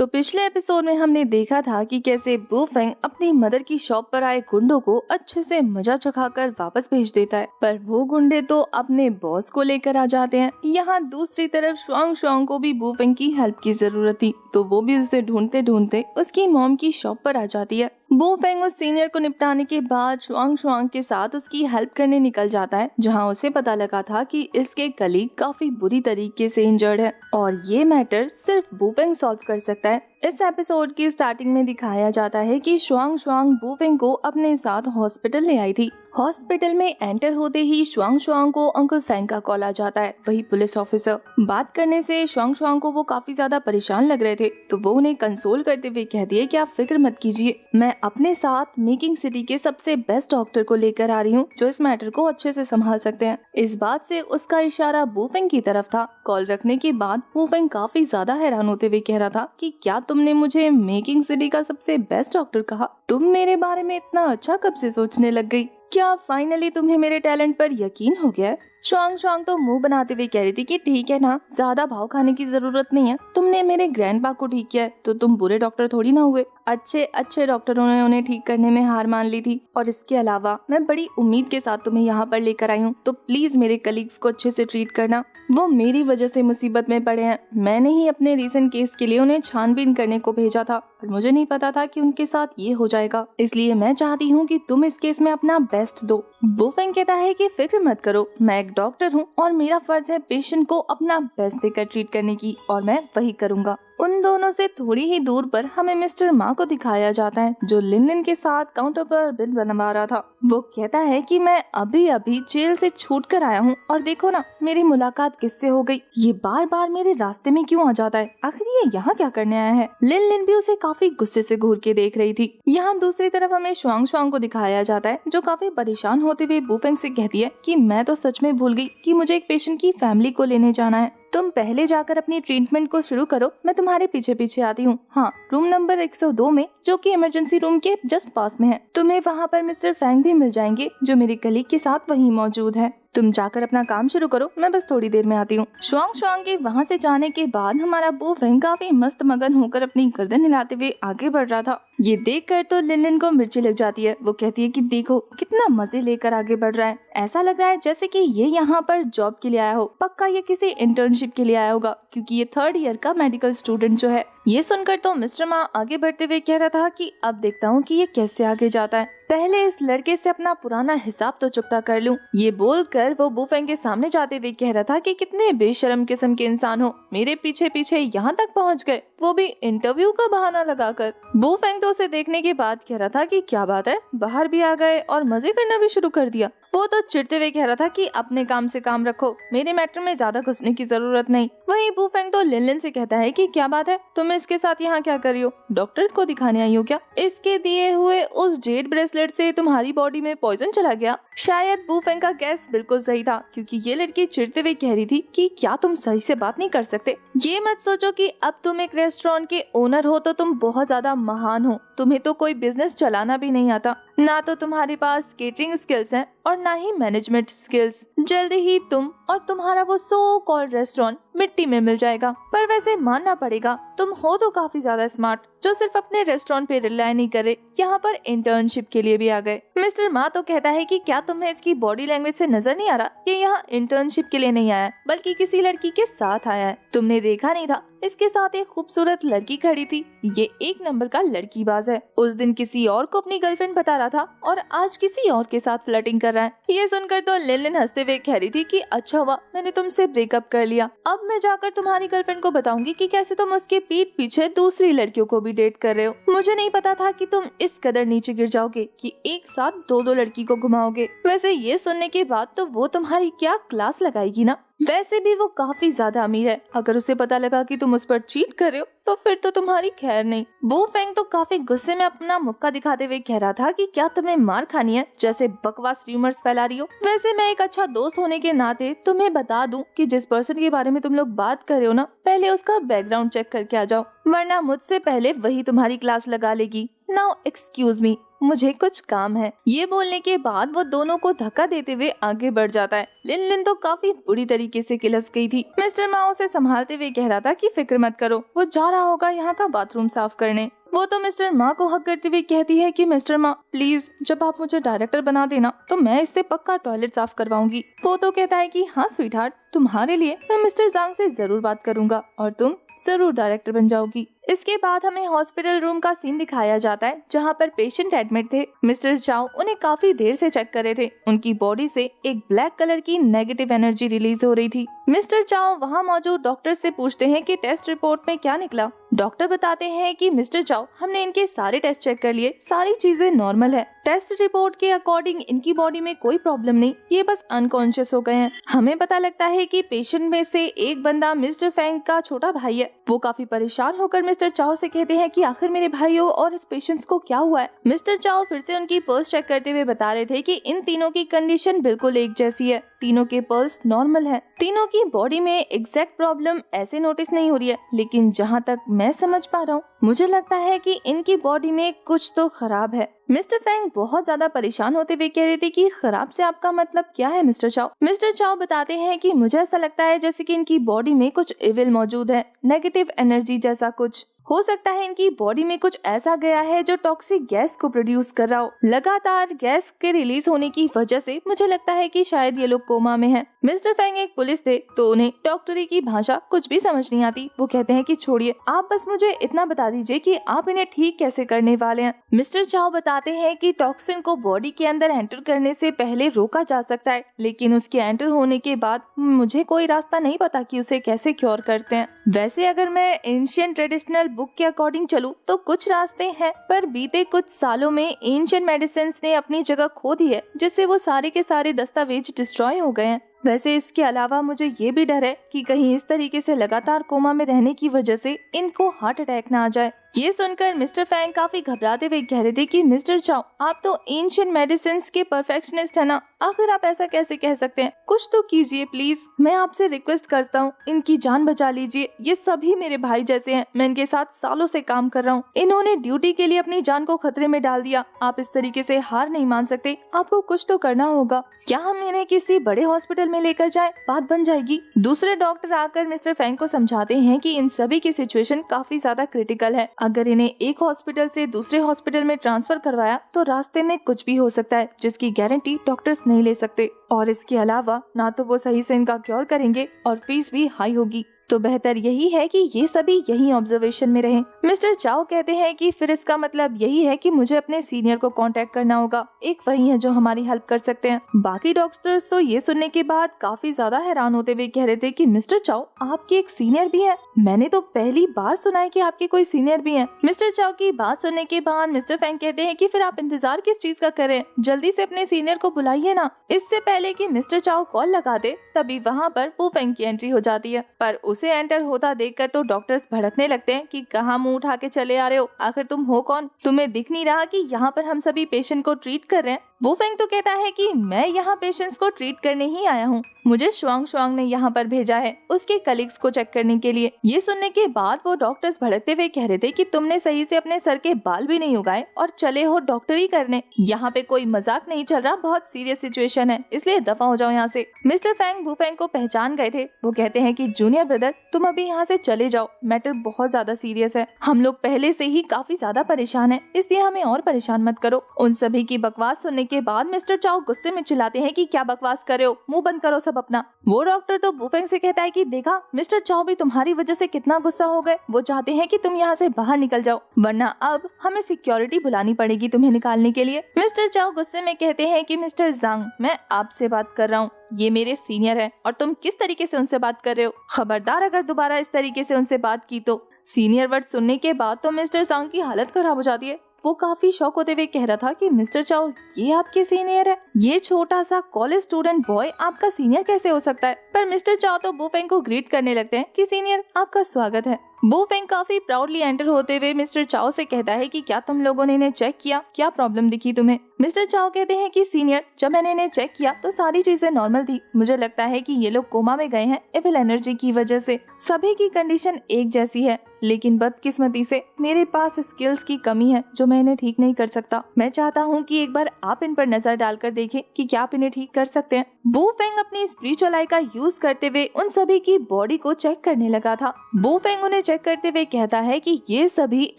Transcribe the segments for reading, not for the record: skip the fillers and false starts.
तो पिछले एपिसोड में हमने देखा था कि कैसे बू फेंग अपनी मदर की शॉप पर आए गुंडों को अच्छे से मजा चखाकर वापस भेज देता है, पर वो गुंडे तो अपने बॉस को लेकर आ जाते हैं। यहाँ दूसरी तरफ शुआंग शुआंग को भी बू फेंग की हेल्प की जरूरत थी, तो वो भी उसे ढूंढते ढूंढते उसकी मॉम की शॉप पर आ जाती है। बू फेंग उस सीनियर को निपटाने के बाद शुआंग शुआंग के साथ उसकी हेल्प करने निकल जाता है, जहाँ उसे पता लगा था कि इसके कलीग काफी बुरी तरीके से इंजर्ड है और ये मैटर सिर्फ बू फेंग सॉल्व कर सकता है। इस एपिसोड की स्टार्टिंग में दिखाया जाता है कि शुआंग शुआंग बू फेंग को अपने साथ हॉस्पिटल ले आई थी। हॉस्पिटल में एंटर होते ही शुआंग शुआंग को अंकल फेंग का कॉल आ जाता है, वही पुलिस ऑफिसर। बात करने से शुआंग शुआंग को वो काफी ज्यादा परेशान लग रहे थे, तो वो उन्हें कंसोल करते हुए कहती है कि आप फिक्र मत कीजिए, मैं अपने साथ मेकिंग सिटी के सबसे बेस्ट डॉक्टर को लेकर आ रही हूँ जो इस मैटर को अच्छे से संभाल सकते हैं। इस बात से उसका इशारा बू फेंग की तरफ था। कॉल रखने के बाद बू फेंग काफी ज्यादा हैरान होते हुए कह रहा था कि क्या तुमने मुझे मेकिंग सिटी का सबसे बेस्ट डॉक्टर कहा? तुम मेरे बारे में इतना अच्छा कब से सोचने लग गई? क्या फाइनली तुम्हें मेरे टैलेंट पर यकीन हो गया? शुआंग शुआंग तो मुंह बनाते हुए कह रही थी कि ठीक है ना, ज्यादा भाव खाने की जरूरत नहीं है। तुमने मेरे ग्रैंडपा को ठीक किया है तो तुम बुरे डॉक्टर थोड़ी ना हुए। अच्छे डॉक्टरों ने उन्हें ठीक करने में हार मान ली थी, और इसके अलावा मैं बड़ी उम्मीद के साथ तुम्हें यहाँ पर लेकर आई हूँ, तो प्लीज मेरे कलीग्स को अच्छे से ट्रीट करना। वो मेरी वजह से मुसीबत में पड़े हैं। मैंने ही अपने रीसेंट केस के लिए उन्हें छानबीन करने को भेजा था, पर मुझे नहीं पता था कि उनके साथ ये हो जाएगा, इसलिए मैं चाहती हूँ कि तुम इस केस में अपना बेस्ट दो। बू फेंग कहता है कि फिक्र मत करो, मैं एक डॉक्टर हूँ और मेरा फर्ज है पेशेंट को अपना बेस्ट देकर ट्रीट करने की, और मैं वही करूँगा। उन दोनों से थोड़ी ही दूर पर हमें मिस्टर मा को दिखाया जाता है, जो लिन लिन के साथ काउंटर पर बिल बनवा रहा था। वो कहता है कि मैं अभी अभी जेल से छूट कर आया हूँ, और देखो ना मेरी मुलाकात किससे हो गई। ये बार बार मेरे रास्ते में क्यों आ जाता है? आखिर ये यहाँ क्या करने आया है? लिन लिन भी उसे काफी गुस्से से घूर के देख रही थी। यहाँ दूसरी तरफ हमें शुआंग शुआंग को दिखाया जाता है, जो काफी परेशान होते हुए बू फेंग से कहती है कि मैं तो सच में भूल गई कि मुझे एक पेशेंट की फैमिली को लेने जाना है। तुम पहले जाकर अपनी ट्रीटमेंट को शुरू करो, मैं तुम्हारे पीछे पीछे आती हूँ। हाँ, रूम नंबर 102 में, जो कि इमरजेंसी रूम के जस्ट पास में है। तुम्हें वहाँ पर मिस्टर फेंग भी मिल जाएंगे, जो मेरे कलीग के साथ वहीं मौजूद है। तुम जाकर अपना काम शुरू करो, मैं बस थोड़ी देर में आती हूँ। शुआंग शुआंग के वहाँ से जाने के बाद हमारा बू फेंग काफी मस्त मगन होकर अपनी गर्दन हिलाते हुए आगे बढ़ रहा था। ये देखकर तो लिन लिन को मिर्ची लग जाती है। वो कहती है कि देखो कितना मजे लेकर आगे बढ़ रहा है, ऐसा लग रहा है जैसे कि ये यहाँ पर जॉब के लिए आया हो। पक्का ये किसी इंटर्नशिप के लिए आया होगा, क्योंकि ये 3rd ईयर का मेडिकल स्टूडेंट जो है। ये सुनकर तो मिस्टर मा आगे बढ़ते हुए कह रहा था कि अब देखता हूँ कि ये कैसे आगे जाता है, पहले इस लड़के से अपना पुराना हिसाब तो चुकता कर लूं। ये बोलकर वो बू फेंग के सामने जाते हुए कह रहा था कि कितने बेशर्म किस्म के इंसान हो, मेरे पीछे पीछे यहाँ तक पहुँच गए, वो भी इंटरव्यू का बहाना लगाकर। बू फेंग तो उसे देखने के बाद कह रहा था कि क्या बात है, बाहर भी आ गए और मजे करना भी शुरू कर दिया। वो तो चिढ़ते हुए कह रहा था कि अपने काम से काम रखो, मेरे मैटर में ज्यादा घुसने की जरूरत नहीं। वहीं बू फेंग तो लिन लिन से कहता है कि क्या बात है, तुम इसके साथ यहाँ क्या कर रही हो? डॉक्टर को दिखाने आई हो क्या? इसके दिए हुए उस जेड ब्रेसलेट से तुम्हारी बॉडी में पॉइजन चला गया? शायद बू फेंग का गैस बिल्कुल सही था, क्योंकि ये लड़की चिढ़ते हुए कह रही थी कि क्या तुम सही से बात नहीं कर सकते? ये मत सोचो कि अब तुम एक रेस्टोरेंट के ओनर हो तो तुम बहुत ज्यादा महान हो। तुम्हें तो कोई बिजनेस चलाना भी नहीं आता, ना तो तुम्हारे पास केटरिंग स्किल्स हैं और ना ही मैनेजमेंट स्किल्स। जल्दी ही तुम और तुम्हारा वो सो कॉल्ड रेस्टोरेंट मिट्टी में मिल जाएगा। पर वैसे मानना पड़ेगा, तुम हो तो काफी ज्यादा स्मार्ट, जो सिर्फ अपने रेस्टोरेंट पे रिलाय नहीं करे, यहाँ पर इंटर्नशिप के लिए भी आ गए। मिस्टर मा तो कहता है कि क्या तुम्हें इसकी बॉडी लैंग्वेज से नजर नहीं आ रहा कि यहाँ इंटर्नशिप के लिए नहीं आया, बल्कि किसी लड़की के साथ आया है? तुमने देखा नहीं था, इसके साथ एक खूबसूरत लड़की खड़ी थी। ये 1 नंबर का लड़कीबाज है। उस दिन किसी और को अपनी गर्लफ्रेंड बता रहा था और आज किसी और के साथ फ्लर्टिंग कर रहा है। ये सुनकर तो लिन लिन हंसते हुए कह रही थी कि अच्छा हुआ मैंने तुमसे ब्रेकअप कर लिया, अब मैं जाकर तुम्हारी गर्लफ्रेंड को बताऊंगी कि कैसे तुम उसके पीठ पीछे दूसरी लड़कियों को भी डेट कर रहे हो। मुझे नहीं पता था कि तुम इस कदर नीचे गिर जाओगे कि एक साथ 2-2 लड़की को घुमाओगे। वैसे ये सुनने के बाद तो वो तुम्हारी क्या क्लास लगाएगी ना। वैसे भी वो काफी ज्यादा अमीर है, अगर उसे पता लगा कि तुम उस पर चीट कर रहे हो तो फिर तो तुम्हारी खैर नहीं। बू फेंग तो काफी गुस्से में अपना मुक्का दिखाते हुए कह रहा था कि क्या तुम्हें मार खानी है, जैसे बकवास र्यूमर्स फैला रही हो। वैसे मैं एक अच्छा दोस्त होने के नाते तुम्हें बता दूं कि जिस पर्सन के बारे में तुम लोग बात कर रहे हो ना, पहले उसका बैकग्राउंड चेक करके आ जाओ, वरना मुझसे पहले वही तुम्हारी क्लास लगा लेगी। नाउ एक्सक्यूज मी, मुझे कुछ काम है। ये बोलने के बाद वो दोनों को धक्का देते हुए आगे बढ़ जाता है। लिन तो काफी बुरी तरीके से किलस गई थी। मिस्टर माओ उसे संभालते हुए कह रहा था कि फिक्र मत करो, वो जा रहा होगा यहाँ का बाथरूम साफ करने। वो तो मिस्टर माँ को हक करते हुए कहती है कि मिस्टर माँ प्लीज, जब आप मुझे डायरेक्टर बना देना तो मैं इससे पक्का टॉयलेट साफ करवाऊंगी। वो तो कहता है कि हाँ स्वीट हार्ट, तुम्हारे लिए मैं मिस्टर जांग से जरूर बात करूंगा और तुम जरूर डायरेक्टर बन जाओगी। इसके बाद हमें हॉस्पिटल रूम का सीन दिखाया जाता है जहाँ पर पेशेंट एडमिट थे। मिस्टर चाओ उन्हें काफी देर से चेक कर रहे थे। उनकी बॉडी से एक ब्लैक कलर की नेगेटिव एनर्जी रिलीज हो रही थी। मिस्टर चाओ वहाँ मौजूद डॉक्टर से पूछते हैं कि टेस्ट रिपोर्ट में क्या निकला। डॉक्टर बताते हैं कि मिस्टर चाओ, हमने इनके सारे टेस्ट चेक कर लिए, सारी चीजें नॉर्मल है। टेस्ट रिपोर्ट के अकॉर्डिंग इनकी बॉडी में कोई प्रॉब्लम नहीं, ये बस अनकॉन्शियस हो गए हैं। हमें पता लगता है कि पेशेंट में से एक बंदा मिस्टर फैंग का छोटा भाई है। वो काफी परेशान होकर मिस्टर चाओ से कहते हैं कि आखिर मेरे भाइयों और इस पेशेंट्स को क्या हुआ है। मिस्टर चाओ फिर से उनकी पल्स चेक करते हुए बता रहे थे कि इन तीनों की कंडीशन बिल्कुल एक जैसी है, तीनों के पल्स नॉर्मल है। तीनों की बॉडी में एग्जैक्ट प्रॉब्लम ऐसे नोटिस नहीं हो रही है, लेकिन जहाँ तक मैं समझ पा रहा हूँ मुझे लगता है कि इनकी बॉडी में कुछ तो खराब है। मिस्टर फैंग बहुत ज्यादा परेशान होते हुए कह रहे थे कि खराब से आपका मतलब क्या है मिस्टर चाओ। मिस्टर चाओ बताते हैं कि मुझे ऐसा लगता है जैसे कि इनकी बॉडी में कुछ इविल मौजूद है, नेगेटिव एनर्जी जैसा कुछ। हो सकता है इनकी बॉडी में कुछ ऐसा गया है जो टॉक्सिक गैस को प्रोड्यूस कर रहा हो। लगातार गैस के रिलीज होने की वजह से मुझे लगता है कि शायद ये लोग कोमा में हैं। मिस्टर फैंग एक पुलिस थे तो उन्हें डॉक्टरी की भाषा कुछ भी समझ नहीं आती। वो कहते हैं कि छोड़िए, आप बस मुझे इतना बता दीजिए कि आप इन्हें ठीक कैसे करने वाले हैं। मिस्टर चाओ बताते हैं कि टॉक्सिन को बॉडी के अंदर एंटर करने से पहले रोका जा सकता है, लेकिन उसके एंटर होने के बाद मुझे कोई रास्ता नहीं पता कि उसे कैसे क्योर करते हैं। वैसे अगर मैं एंशिएंट ट्रेडिशनल बुक के अकॉर्डिंग चलूं तो कुछ रास्ते हैं, पर बीते कुछ सालों में एंशिएंट मेडिसिन ने अपनी जगह खो दी है, जिससे वो सारे के सारे दस्तावेज डिस्ट्रॉय हो गए हैं। वैसे इसके अलावा मुझे ये भी डर है कि कहीं इस तरीके से लगातार कोमा में रहने की वजह से इनको हार्ट अटैक ना आ जाए। ये सुनकर मिस्टर फैंग काफी घबराते हुए कह रहे थे कि मिस्टर चाओ, आप तो एंशिएंट मेडिसिन के परफेक्शनिस्ट है ना, आखिर आप ऐसा कैसे कह सकते हैं? कुछ तो कीजिए प्लीज, मैं आपसे रिक्वेस्ट करता हूँ, इनकी जान बचा लीजिए। ये सभी मेरे भाई जैसे हैं, मैं इनके साथ सालों से काम कर रहा हूँ, इन्होंने ड्यूटी के लिए अपनी जान को खतरे में डाल दिया। आप इस तरीके से हार नहीं मान सकते, आपको कुछ तो करना होगा। क्या हम इन्हें किसी बड़े हॉस्पिटल में लेकर जाएं? बात बन जाएगी। दूसरे डॉक्टर आकर मिस्टर फैंग को समझाते हैं कि इन सभी की सिचुएशन काफी ज्यादा क्रिटिकल है। अगर इन्हें एक हॉस्पिटल से दूसरे हॉस्पिटल में ट्रांसफर करवाया तो रास्ते में कुछ भी हो सकता है, जिसकी गारंटी डॉक्टर्स नहीं ले सकते। और इसके अलावा ना तो वो सही से इनका क्योर करेंगे और फीस भी हाई होगी, तो बेहतर यही है कि ये सभी यही ऑब्जर्वेशन में रहें। मिस्टर चाओ कहते हैं कि फिर इसका मतलब यही है कि मुझे अपने सीनियर को कांटेक्ट करना होगा, एक वही है जो हमारी हेल्प कर सकते हैं। बाकी डॉक्टर्स तो ये सुनने के बाद काफी ज्यादा हैरान होते हुए कह रहे थे कि मिस्टर चाओ, आपके एक सीनियर भी है? मैंने तो पहली बार सुना है कि आपके कोई सीनियर भी है। मिस्टर चाओ की बात सुनने के बाद मिस्टर फैंग कहते हैं कि फिर आप इंतजार किस चीज का कर रहे हैं, जल्दी से अपने सीनियर को बुलाइए ना। इससे पहले कि मिस्टर चाओ कॉल लगा दे तभी वहाँ पर वू फेंग की एंट्री हो जाती है, पर उसे एंटर होता देखकर तो डॉक्टर्स भड़कने लगते हैं कि कहाँ मुंह उठा के चले आ रहे हो, आखिर तुम हो कौन? तुम्हें दिख नहीं रहा कि यहाँ पर हम सभी पेशेंट को ट्रीट कर रहे हैं? वू फेंग तो कहता है कि मैं यहाँ पेशेंट्स को ट्रीट करने ही आया हूँ, मुझे शुआंग शुआंग ने यहाँ पर भेजा है उसके कलीग्स को चेक करने के लिए। ये सुनने के बाद वो डॉक्टर्स भड़कते हुए कह रहे थे कि तुमने सही से अपने सर के बाल भी नहीं उगाए और चले हो डॉक्टरी करने। यहाँ पे कोई मजाक नहीं चल रहा, बहुत सीरियस सिचुएशन है, इसलिए दफा हो जाओ यहाँ से। मिस्टर फैंग वू फेंग को पहचान गए थे। वो कहते हैं कि जूनियर ब्रदर, तुम अभी यहाँ से चले जाओ, मैटर बहुत ज्यादा सीरियस है, हम लोग पहले से ही काफी ज्यादा परेशान है, इसलिए हमें और परेशान मत करो। उन सभी की बकवास सुनने के बाद मिस्टर चाओ गुस्से में चिल्लाते हैं कि क्या बकवास कर रहे हो, मुंह बंद करो सब अपना। वो डॉक्टर तो वू फेंग से कहता है कि देखा मिस्टर चाओ भी तुम्हारी वजह से कितना गुस्सा हो गए, वो चाहते हैं कि तुम यहाँ से बाहर निकल जाओ, वरना अब हमें सिक्योरिटी बुलानी पड़ेगी तुम्हें निकालने के लिए। मिस्टर चाओ गुस्से में कहते हैं कि मिस्टर जांग, मैं आपसे बात कर रहा हूँ, ये मेरे सीनियर है और तुम किस तरीके से उनसे बात कर रहे हो, खबरदार अगर दोबारा इस तरीके से उनसे बात की तो। सीनियर वर्ड सुनने के बाद तो मिस्टर जांग की हालत खराब हो जाती है। वो काफी शौक होते हुए कह रहा था कि मिस्टर चाओ, ये आपके सीनियर है? ये छोटा सा कॉलेज स्टूडेंट बॉय आपका सीनियर कैसे हो सकता है? पर मिस्टर चाओ तो वू फेंग को ग्रीट करने लगते हैं कि सीनियर आपका स्वागत है। वू फेंग काफी प्राउडली एंटर होते हुए मिस्टर चाओ से कहता है कि क्या तुम लोगों ने इन्हें चेक किया, क्या प्रॉब्लम दिखी तुम्हें? मिस्टर चाओ कहते हैं कि सीनियर, जब मैंने इन्हें चेक किया तो सारी चीजें नॉर्मल थी, मुझे लगता है कि ये लोग कोमा में गए हैं एविल एनर्जी की वजह से, सभी की कंडीशन एक जैसी है, लेकिन बदकिस्मती से मेरे पास स्किल्स की कमी है जो मैं इन्हें ठीक नहीं कर सकता। मैं चाहता हूँ कि एक बार आप इन पर नजर डालकर देखें कि क्या आप इन्हें ठीक कर सकते हैं। बू फेंग अपनी स्पिरिचुअल आई का यूज करते हुए उन सभी की बॉडी को चेक करने लगा था। बू फेंग उन्हें चेक करते हुए कहता है कि ये सभी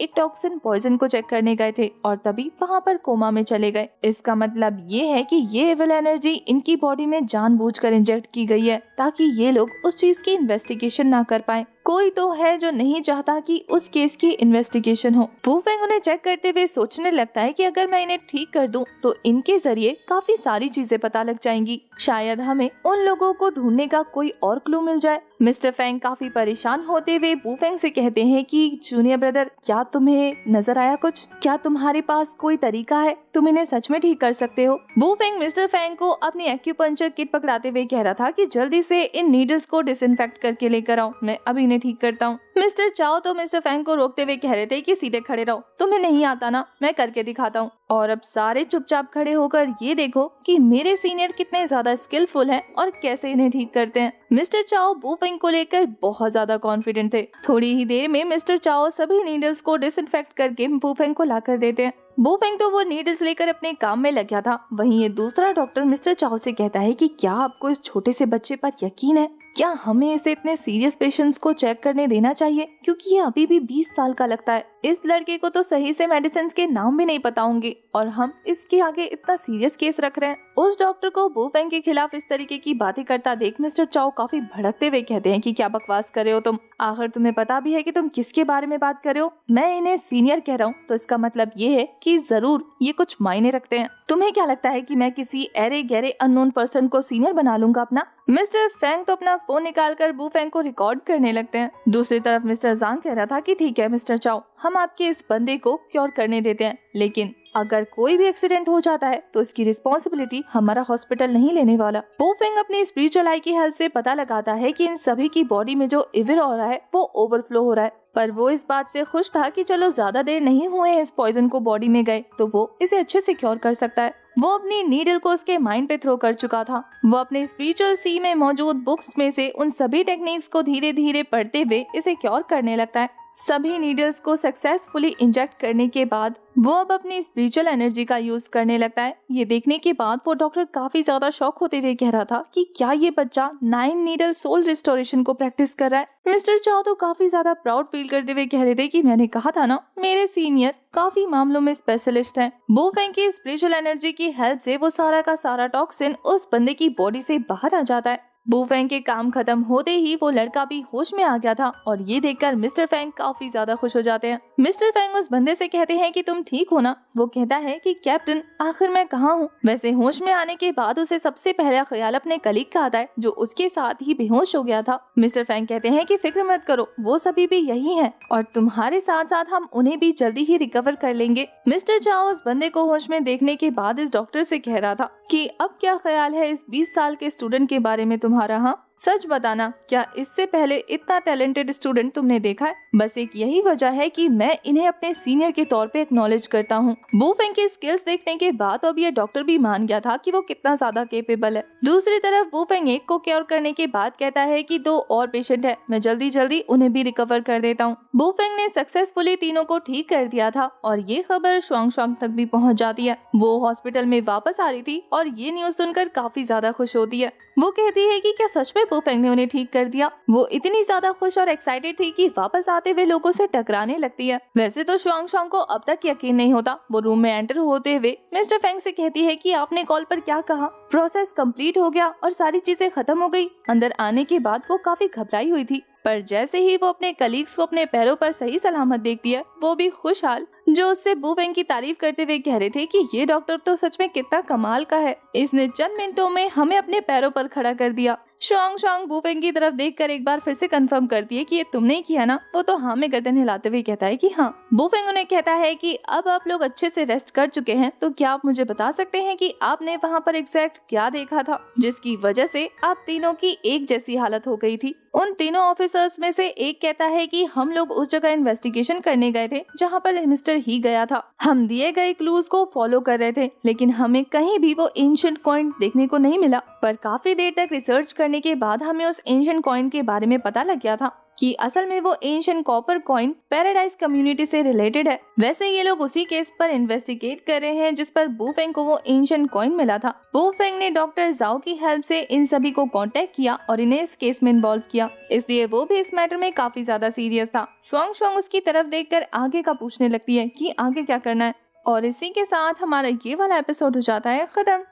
एक टॉक्सिन पॉइजन को चेक करने गए थे और तभी वहाँ पर कोमा में चले गए। इसका मतलब ये है कि ये एविल एनर्जी इनकी बॉडी में जानबूझकर इंजेक्ट की गई है ताकि ये लोग उस चीज की इन्वेस्टिगेशन ना कर पाए। कोई तो है जो नहीं चाहता कि उस केस की इन्वेस्टिगेशन हो। बू फेंग उन्हें चेक करते हुए सोचने लगता है कि अगर मैं इन्हें ठीक कर दूं तो इनके जरिए काफी सारी चीजें पता लग जाएंगी। शायद हमें उन लोगों को ढूंढने का कोई और क्लू मिल जाए। मिस्टर फेंग काफी परेशान होते हुए बू फेंग से कहते हैं कि जूनियर ब्रदर, क्या तुम्हें नजर आया कुछ? क्या तुम्हारे पास कोई तरीका है? तुम इन्हें सच में ठीक कर सकते हो? बू फेंग मिस्टर फेंग को अपनी एक्यूपंक्चर किट पकड़ाते हुए कह रहा था कि जल्दी से इन नीडल्स को डिसइंफेक्ट करके लेकर आओ, मैं अभी इन्हें ठीक करता हूँ। मिस्टर चाओ तो मिस्टर फेंग को रोकते हुए कह रहे थे कि सीधे खड़े रहो, तुम्हें नहीं आता ना, मैं करके दिखाता हूँ। और अब सारे चुपचाप खड़े होकर ये देखो कि मेरे सीनियर कितने ज्यादा स्किलफुल हैं और कैसे इन्हें ठीक करते हैं। मिस्टर चाओ बू फेंग को लेकर बहुत ज्यादा कॉन्फिडेंट थे। थोड़ी ही देर में मिस्टर चाओ सभी नीडल्स को डिसइंफेक्ट करके बू फेंग को लाकर देते हैं। बू फेंग तो वो नीडल्स लेकर अपने काम में लग गया था। वहीं ये दूसरा डॉक्टर मिस्टर चाओ से कहता है कि क्या आपको इस छोटे से बच्चे पर यकीन है? क्या हमें इसे इतने सीरियस पेशेंट्स को चेक करने देना चाहिए, क्योंकि ये अभी भी 20 साल का लगता है। इस लड़के को तो सही से मेडिसिन के नाम भी नहीं पता होंगे और हम इसके आगे इतना सीरियस केस रख रहे हैं। उस डॉक्टर को बू फेंग के खिलाफ इस तरीके की बातें करता देख मिस्टर चाओ काफी भड़कते हुए कहते हैं कि क्या बकवास कर रहे हो तुम? आखिर तुम्हें पता भी है कि तुम किसके बारे में बात कर रहे हो? मैं इन्हें सीनियर कह रहा हूँ तो इसका मतलब ये है कि जरूर ये कुछ मायने रखते हैं। तुम्हें क्या लगता है कि मैं किसी अरे गहरे अननोन पर्सन को सीनियर बना लूंगा अपना? मिस्टर फेंग तो अपना फोन निकालकर बू फेंग को रिकॉर्ड करने लगते हैं। दूसरी तरफ मिस्टर जांग कह रहा था कि ठीक है मिस्टर चाओ, हम आपके इस बंदे को क्योर करने देते हैं, लेकिन अगर कोई भी एक्सीडेंट हो जाता है तो इसकी रिस्पॉन्सिबिलिटी हमारा हॉस्पिटल नहीं लेने वाला। बू फेंग अपनी स्पिरिचुअल आई की हेल्प से पता लगाता है कि इन सभी की बॉडी में जो इविल हो रहा है वो ओवरफ्लो हो रहा है, पर वो इस बात से खुश था कि चलो ज्यादा देर नहीं हुए इस पॉइजन को बॉडी में गए तो वो इसे अच्छे से क्योर कर सकता है। वो अपनी नीडल को उसके माइंड पे थ्रो कर चुका था। वो अपने स्पिरिचुअल सी में मौजूद बुक्स में से उन सभी टेक्निक्स को धीरे धीरे पढ़ते हुए इसे क्योर करने लगता है। सभी नीडल्स को सक्सेसफुली इंजेक्ट करने के बाद वो अब अपनी स्पिरिचुअल एनर्जी का यूज करने लगता है। ये देखने के बाद वो डॉक्टर काफी ज्यादा शॉक होते हुए कह रहा था कि क्या ये बच्चा 9 नीडल सोल रिस्टोरेशन को प्रैक्टिस कर रहा है। मिस्टर चाओ तो काफी ज्यादा प्राउड फील करते हुए कह रहे थे कि मैंने कहा था ना, मेरे सीनियर काफी मामलों में स्पेशलिस्ट हैं। बू फेंग की स्पिरिचुअल एनर्जी की हेल्प से वो सारा का सारा टॉक्सिन उस बंदे की बॉडी से बाहर आ जाता है। बू फेंग के काम खत्म होते ही वो लड़का भी होश में आ गया था और ये देखकर मिस्टर फेंग काफी ज्यादा खुश हो जाते हैं। मिस्टर फेंग उस बंदे से कहते हैं कि तुम ठीक हो ना? वो कहता है कि कैप्टन, आखिर मैं कहाँ हूँ? वैसे होश में आने के बाद उसे सबसे पहला ख्याल अपने कलीग का आता है जो उसके साथ ही बेहोश हो गया था। मिस्टर फेंग कहते हैं कि फिक्र मत करो, वो सभी भी यही हैं और तुम्हारे साथ साथ हम उन्हें भी जल्दी ही रिकवर कर लेंगे। मिस्टर चाओ उस बंदे को होश में देखने के बाद इस डॉक्टर से कह रहा था कि अब क्या ख्याल है इस 20 साल के स्टूडेंट के बारे में तुम्हारा? हाँ, सच बताना, क्या इससे पहले इतना टैलेंटेड स्टूडेंट तुमने देखा है? बस एक यही वजह है कि मैं इन्हें अपने सीनियर के तौर पे एक्नॉलेज करता हूँ। बू फेंग के स्किल्स देखने के बाद अब ये डॉक्टर भी मान गया था कि वो कितना ज्यादा केपेबल है। दूसरी तरफ बू फेंग एक को क्योर करने के बाद कहता है कि 2 और पेशेंट है, मैं जल्दी जल्दी उन्हें भी रिकवर कर देता हूँ। बू फेंग ने सक्सेसफुली तीनों को ठीक कर दिया था और ये खबर शुआंग शुआंग तक भी पहुँच जाती है। वो हॉस्पिटल में वापस आ रही थी और ये न्यूज सुनकर काफी ज्यादा खुश होती है। वो कहती है कि क्या सच में बू फेंग ने उन्हें ठीक कर दिया? वो इतनी ज्यादा खुश और एक्साइटेड थी कि वापस आते हुए लोगों से टकराने लगती है। वैसे तो शुआंग शुआंग को अब तक यकीन नहीं होता। वो रूम में एंटर होते हुए मिस्टर फेंग से कहती है कि आपने कॉल पर क्या कहा? प्रोसेस कंप्लीट हो गया और सारी चीजें खत्म हो गई। अंदर आने के बाद वो काफी घबराई हुई थी, पर जैसे ही वो अपने कलीग्स को अपने पैरों पर सही सलामत देखती है, वो भी खुशहाल, जो उससे बू फेंग की तारीफ करते हुए कह रहे थे कि ये डॉक्टर तो सच में कितना कमाल का है, इसने चंद मिनटों में हमें अपने पैरों पर खड़ा कर दिया। शुआंग शुआंग बू फेंग की तरफ देखकर एक बार फिर से कंफर्म करती है कि ये तुमने ही किया ना? वो तो हाँ में गर्दन हिलाते हुए कहता है कि हाँ। बू फेंग उन्हें कहता है कि अब आप लोग अच्छे से रेस्ट कर चुके हैं, तो क्या आप मुझे बता सकते हैं कि आपने वहाँ पर एग्जैक्ट क्या देखा था जिसकी वजह से आप तीनों की एक जैसी हालत हो गई थी? उन तीनों ऑफिसर्स में से एक कहता है कि हम लोग उस जगह इन्वेस्टिगेशन करने गए थे जहाँ पर मिस्टर ही गया था। हम दिए गए क्लूज को फॉलो कर रहे थे, लेकिन हमें कहीं भी वो एंशिएंट कॉइन देखने को नहीं मिला। पर काफी देर तक रिसर्च करने के बाद हमें उस एंशिएंट कॉइन के बारे में पता लग गया था। कि असल में वो ancient copper coin paradise community से रिलेटेड है। वैसे ये लोग उसी केस पर इन्वेस्टिगेट कर रहे हैं जिस पर बुफेंग को वो एंशिएंट कॉइन मिला था। बुफेंग ने डॉक्टर जाओ की हेल्प से इन सभी को कांटेक्ट किया और इन्हें इस केस में इन्वॉल्व किया, इसलिए वो भी इस मैटर में काफी ज्यादा सीरियस था। शुआंग उसकी तरफ देखकर आगे का पूछने लगती है कि आगे क्या करना है। और इसी के साथ हमारा ये वाला एपिसोड हो जाता है खत्म।